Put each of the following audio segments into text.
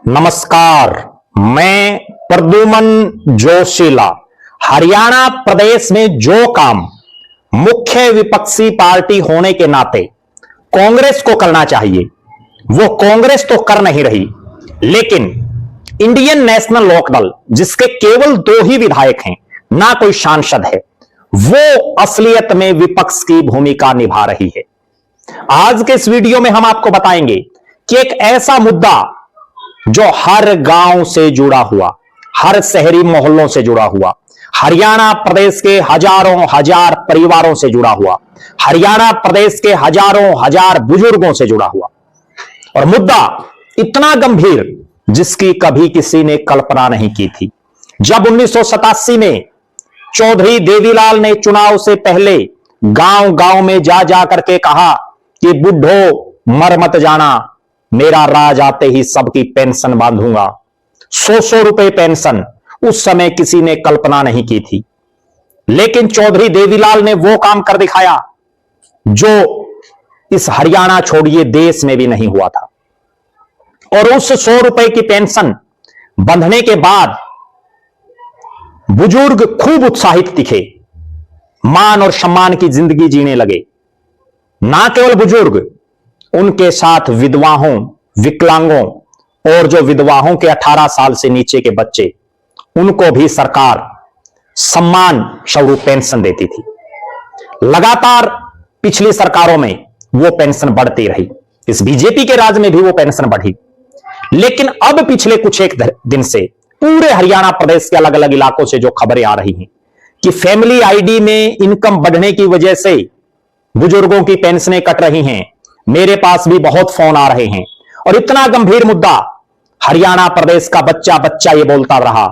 नमस्कार, मैं प्रद्युमन जोशीला। हरियाणा प्रदेश में जो काम मुख्य विपक्षी पार्टी होने के नाते कांग्रेस को करना चाहिए वो कांग्रेस तो कर नहीं रही, लेकिन इंडियन नेशनल लोकदल जिसके केवल 2 ही विधायक हैं, ना कोई सांसद है, वो असलियत में विपक्ष की भूमिका निभा रही है। आज के इस वीडियो में हम आपको बताएंगे कि एक ऐसा मुद्दा जो हर गांव से जुड़ा हुआ, हर शहरी मोहल्लों से जुड़ा हुआ, हरियाणा प्रदेश के हजारों हजार परिवारों से जुड़ा हुआ, हरियाणा प्रदेश के हजारों हजार बुजुर्गों से जुड़ा हुआ, और मुद्दा इतना गंभीर जिसकी कभी किसी ने कल्पना नहीं की थी। जब 1987 में चौधरी देवीलाल ने चुनाव से पहले गांव गांव में जा जा करके कहा कि बुढ़ो मर मत जाना, मेरा राज आते ही सबकी पेंशन बांधूंगा, 100 रुपए पेंशन, उस समय किसी ने कल्पना नहीं की थी। लेकिन चौधरी देवीलाल ने वो काम कर दिखाया जो इस हरियाणा छोड़िए देश में भी नहीं हुआ था। और उस 100 रुपए की पेंशन बंधने के बाद बुजुर्ग खूब उत्साहित दिखे, मान और सम्मान की जिंदगी जीने लगे। ना केवल बुजुर्ग, उनके साथ विधवाओं, विकलांगों और जो विधवाओं के 18 साल से नीचे के बच्चे, उनको भी सरकार सम्मान स्वरूप पेंशन देती थी। लगातार पिछली सरकारों में वो पेंशन बढ़ती रही, इस बीजेपी के राज में भी वो पेंशन बढ़ी। लेकिन अब पिछले कुछ एक दिन से पूरे हरियाणा प्रदेश के अलग अलग इलाकों से जो खबरें आ रही हैं कि फैमिली आईडी में इनकम बढ़ने की वजह से बुजुर्गों की पेंशनें कट रही हैं। मेरे पास भी बहुत फोन आ रहे हैं, और इतना गंभीर मुद्दा, हरियाणा प्रदेश का बच्चा बच्चा ये बोलता रहा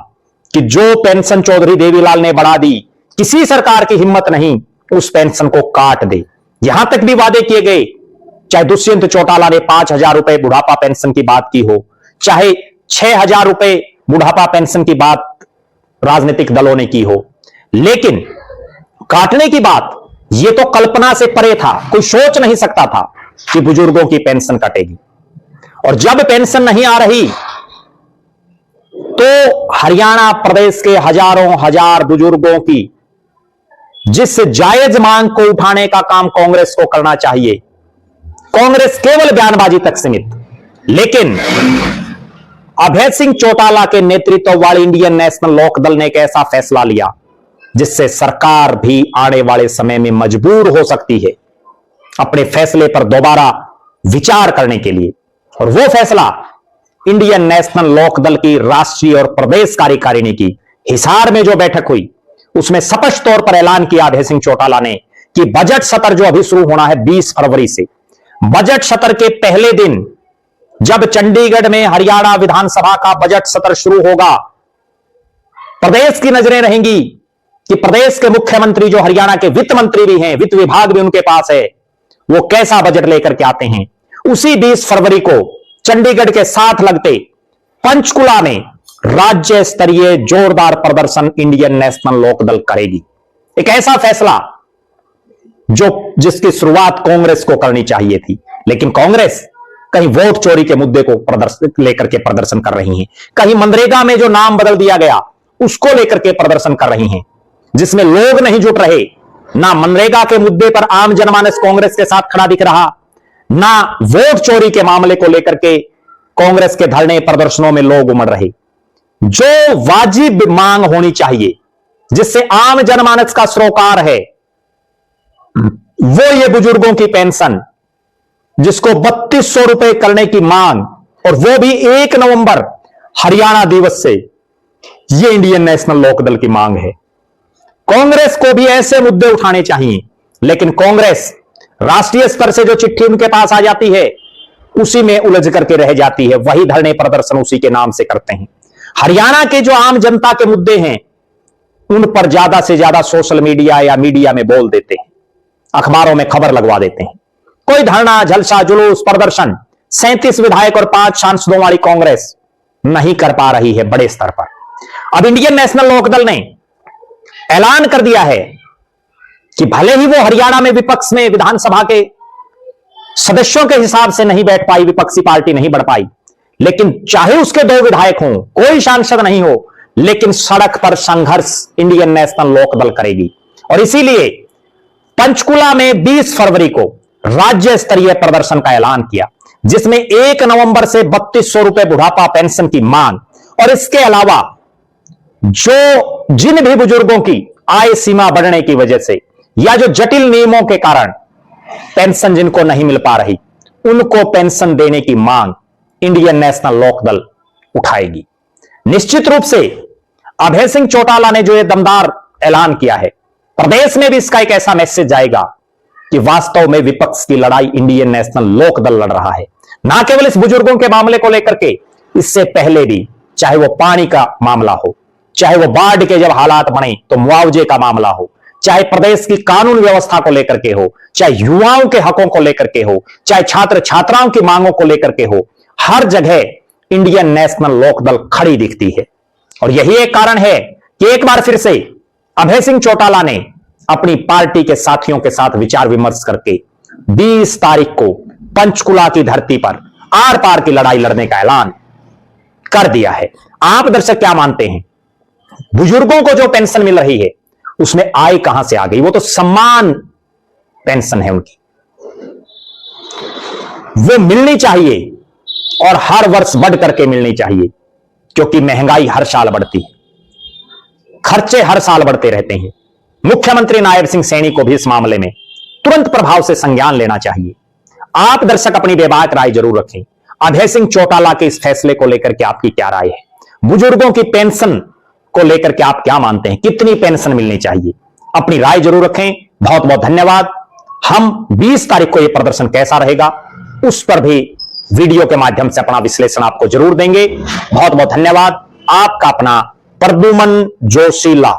कि जो पेंशन चौधरी देवीलाल ने बढ़ा दी, किसी सरकार की हिम्मत नहीं उस पेंशन को काट दे। यहां तक भी वादे किए गए, चाहे दुष्यंत चौटाला ने 5,000 रुपए बुढ़ापा पेंशन की बात की हो, चाहे 6,000 रुपए बुढ़ापा पेंशन की बात राजनीतिक दलों ने की हो, लेकिन काटने की बात यह तो कल्पना से परे था। कोई सोच नहीं सकता था कि बुजुर्गों की पेंशन कटेगी। और जब पेंशन नहीं आ रही तो हरियाणा प्रदेश के हजारों हजार बुजुर्गों की जिस जायज मांग को उठाने का काम कांग्रेस को करना चाहिए, कांग्रेस केवल बयानबाजी तक सीमित। लेकिन अभय सिंह चौटाला के नेतृत्व वाली इंडियन नेशनल लोकदल ने एक ऐसा फैसला लिया जिससे सरकार भी आने वाले समय में मजबूर हो सकती है अपने फैसले पर दोबारा विचार करने के लिए। और वो फैसला इंडियन नेशनल लोकदल की राष्ट्रीय और प्रदेश कार्यकारिणी की हिसार में जो बैठक हुई, उसमें स्पष्ट तौर पर ऐलान किया अभय सिंह चौटाला ने कि बजट सत्र जो अभी शुरू होना है 20 फरवरी से, बजट सत्र के पहले दिन जब चंडीगढ़ में हरियाणा विधानसभा का बजट सत्र शुरू होगा, प्रदेश की नजरें रहेंगी कि प्रदेश के मुख्यमंत्री जो हरियाणा के वित्त मंत्री भी हैं, वित्त विभाग भी उनके पास है, वो कैसा बजट लेकर के आते हैं। उसी 20 फरवरी को चंडीगढ़ के साथ लगते पंचकुला में राज्य स्तरीय जोरदार प्रदर्शन इंडियन नेशनल लोकदल करेगी। एक ऐसा फैसला जिसकी शुरुआत कांग्रेस को करनी चाहिए थी, लेकिन कांग्रेस कहीं वोट चोरी के मुद्दे को लेकर के प्रदर्शन कर रही है, कहीं मनरेगा में जो नाम बदल दिया गया उसको लेकर के प्रदर्शन कर रही हैं, जिसमें लोग नहीं जुट रहे। ना मनरेगा के मुद्दे पर आम जनमानस कांग्रेस के साथ खड़ा दिख रहा, ना वोट चोरी के मामले को लेकर के कांग्रेस के धरने प्रदर्शनों में लोग उमड़ रहे। जो वाजिब मांग होनी चाहिए, जिससे आम जनमानस का सरोकार है, वो ये बुजुर्गों की पेंशन, जिसको 3200 रुपए करने की मांग, और वो भी 1 नवंबर हरियाणा दिवस से, ये इंडियन नेशनल लोकदल की मांग है। कांग्रेस को भी ऐसे मुद्दे उठाने चाहिए, लेकिन कांग्रेस राष्ट्रीय स्तर से जो चिट्ठी उनके पास आ जाती है उसी में उलझ करके रह जाती है, वही धरने प्रदर्शन उसी के नाम से करते हैं। हरियाणा के जो आम जनता के मुद्दे हैं उन पर ज्यादा से ज्यादा सोशल मीडिया या मीडिया में बोल देते हैं, अखबारों में खबर लगवा देते हैं। कोई धरना, जलसा, जुलूस, प्रदर्शन 37 विधायक और 5 सांसदों वाली कांग्रेस नहीं कर पा रही है बड़े स्तर पर। अब इंडियन नेशनल लोकदल ने ऐलान कर दिया है कि भले ही वो हरियाणा में विपक्ष में विधानसभा के सदस्यों के हिसाब से नहीं बैठ पाई, विपक्षी पार्टी नहीं बढ़ पाई, लेकिन चाहे उसके 2 विधायक हों, कोई सांसद नहीं हो, लेकिन सड़क पर संघर्ष इंडियन नेशनल लोकदल करेगी। और इसीलिए पंचकुला में 20 फरवरी को राज्य स्तरीय प्रदर्शन का ऐलान किया, जिसमें 1 नवंबर से 3200 रुपए बुढ़ापा पेंशन की मांग, और इसके अलावा जिन भी बुजुर्गों की आय सीमा बढ़ने की वजह से या जो जटिल नियमों के कारण पेंशन जिनको नहीं मिल पा रही, उनको पेंशन देने की मांग इंडियन नेशनल लोकदल उठाएगी। निश्चित रूप से अभय सिंह चौटाला ने जो ये दमदार ऐलान किया है, प्रदेश में भी इसका एक ऐसा मैसेज जाएगा कि वास्तव में विपक्ष की लड़ाई इंडियन नेशनल लोकदल लड़ रहा है। ना केवल इस बुजुर्गों के मामले को लेकर के, इससे पहले भी, चाहे वो पानी का मामला हो, चाहे वो बाढ़ के जब हालात बने तो मुआवजे का मामला हो, चाहे प्रदेश की कानून व्यवस्था को लेकर के हो, चाहे युवाओं के हकों को लेकर के हो, चाहे छात्र छात्राओं की मांगों को लेकर के हो, हर जगह इंडियन नेशनल लोकदल खड़ी दिखती है। और यही एक कारण है कि एक बार फिर से अभय सिंह चौटाला ने अपनी पार्टी के साथियों के साथ विचार विमर्श करके 20 तारीख को पंचकुला की धरती पर आर पार की लड़ाई लड़ने का ऐलान कर दिया है। आप दर्शक क्या मानते हैं? बुजुर्गों को जो पेंशन मिल रही है उसमें आय कहां से आ गई? वो तो सम्मान पेंशन है उनकी, वो मिलनी चाहिए और हर वर्ष बढ़ करके मिलनी चाहिए, क्योंकि महंगाई हर साल बढ़ती है, खर्चे हर साल बढ़ते रहते हैं। मुख्यमंत्री नायब सिंह सैनी को भी इस मामले में तुरंत प्रभाव से संज्ञान लेना चाहिए। आप दर्शक अपनी बेबाक राय जरूर रखें। अभय सिंह चौटाला के इस फैसले को लेकर के आपकी क्या राय है? बुजुर्गों की पेंशन को लेकर के आप क्या मानते हैं? कितनी पेंशन मिलनी चाहिए? अपनी राय जरूर रखें। बहुत बहुत धन्यवाद। हम 20 तारीख को यह प्रदर्शन कैसा रहेगा उस पर भी वीडियो के माध्यम से अपना विश्लेषण आपको जरूर देंगे। बहुत बहुत धन्यवाद। आपका अपना प्रद्युमन जोशीला।